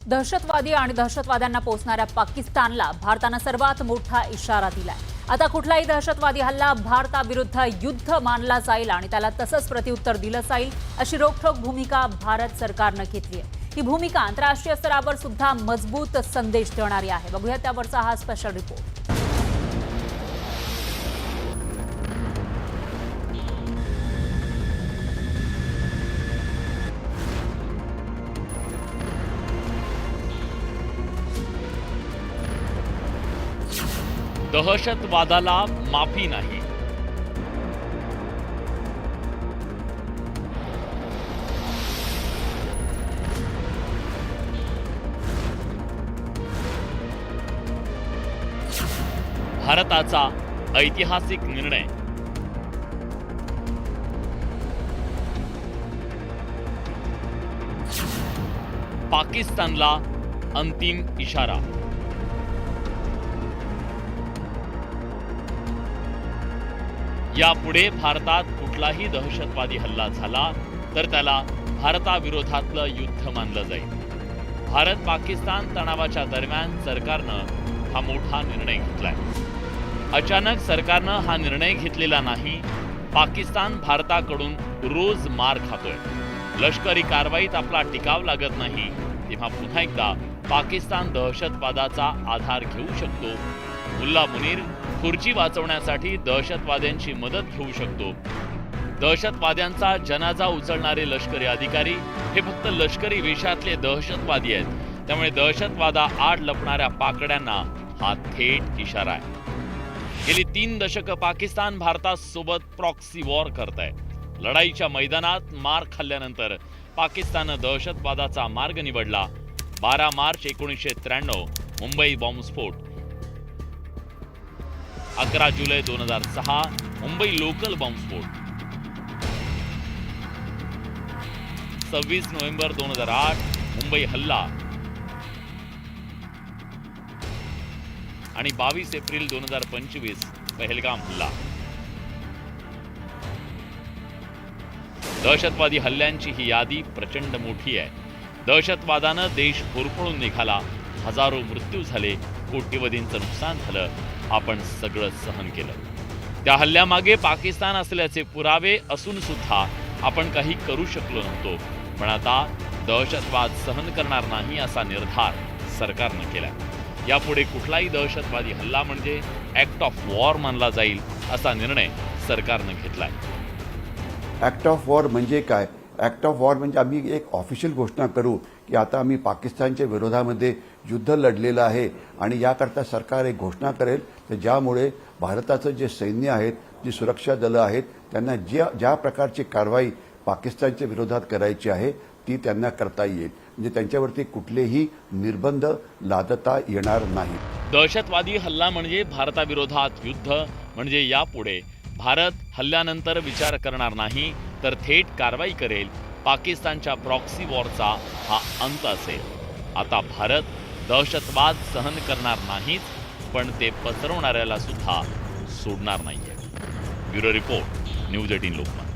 दहशतवादी आणि दहशतवाद्यांना पोचणाऱ्या पाकिस्तानला भारतानं सर्वात मोठा इशारा दिलाय। आता कुठलाही दहशतवादी हल्ला भारताविरुद्ध युद्ध मानला जाईल आणि त्याला तसंच प्रत्युत्तर दिलं जाईल अशी रोखठोक भूमिका भारत सरकारनं घेतली आहे। ही भूमिका आंतरराष्ट्रीय स्तरावर सुद्धा मजबूत संदेश देणारी आहे। बघूया त्यावरचा हा स्पेशल रिपोर्ट। दहशतवादाला माफी नाही। भारताचा ऐतिहासिक निर्णय। पाकिस्तानला अंतिम इशारा। यापुढे भारतात कुठलाही दहशतवादी हल्ला झाला तर त्याला भारताविरोधातलं युद्ध मानलं जाईल। भारत पाकिस्तान तणावाच्या दरम्यान सरकारनं हा मोठा निर्णय घेतलाय। अचानक सरकारनं हा निर्णय घेतलेला नाही। पाकिस्तान भारताकडून रोज मार खातोय। लष्करी कारवाईत आपला टिकाव लागत नाही तेव्हा पुन्हा एकदा पाकिस्तान दहशतवादाचा आधार घेऊ शकतो। मुल्ला मुनीर खुर्ची वाचवण्यासाठी दहशतवाद्यांची मदत घेऊ शकतो। दहशतवाद्यांचा जनाजा उचलणारे लष्करी अधिकारी हे फक्त लष्करी वेशातले दहशतवादी आहेत। त्यामुळे दहशतवादा आड लपणाऱ्या पाकड्यांना हा थेट इशारा आहे। गेली 3 दशकं पाकिस्तान भारतासोबत प्रॉक्सी वॉर करतंय। लढाईच्या मैदानात मार खाल्ल्यानंतर पाकिस्ताननं दहशतवादाचा मार्ग निवडला। 12 मार्च 1993 मुंबई बॉम्बस्फोट, 11 जुलै 2006 मुंबई लोकल बॉम्बस्फोट, 26 नोव्हेंबर 2008 मुंबई हल्ला आणि 22 एप्रिल 2025 पहलगाम हल्ला। दहशतवादी हल्ल्यांची ही यादी प्रचंड मोठी आहे। दहशतवादानं देश होरपळून निघाला। हजारो मृत्यू झाले, कोट्यवधींचं नुकसान झालं। आपण सगळं सहन केलं। त्या हल्ल्यामागे पाकिस्तान असल्याचे पुरावे असून सुद्धा आपण काही करू शकलो नव्हतो। पण आता दहशतवाद सहन करणार नाही असा निर्धार सरकारनं केला। यापुढे कुठलाही दहशतवादी हल्ला म्हणजे ऍक्ट ऑफ वॉर मानला जाईल असा निर्णय सरकारनं घेतलाय। ॲक्ट ऑफ वॉर म्हणजे काय? ॲक्ट ऑफ वॉर म्हणजे आम्ही एक ऑफिशियल घोषणा करू की आता आम्ही पाकिस्तानच्या विरोधामध्ये युद्ध लढलेलं आहे आणि याकरता सरकार एक घोषणा करेल तर ज्यामुळे भारताचं जे सैन्य आहेत, जी सुरक्षा दलं आहेत, त्यांना ज्या प्रकारची कारवाई पाकिस्तानच्या विरोधात करायची आहे ती त्यांना करता येईल। म्हणजे त्यांच्यावरती कुठलेही निर्बंध लादता येणार नाही। दहशतवादी हल्ला म्हणजे भारताविरोधात युद्ध म्हणजे यापुढे भारत हल्ल्यानंतर विचार करणार नाही तर थेट कारवाई करेल। पाकिस्तानच्या प्रॉक्सी वॉरचा हा अंत असेल। आता भारत दहशतवाद सहन करणार नाहीच, पण ते पसरवणाऱ्याला सुद्धा सोडणार नाहीये। Bureau report, news 18 Lokmat.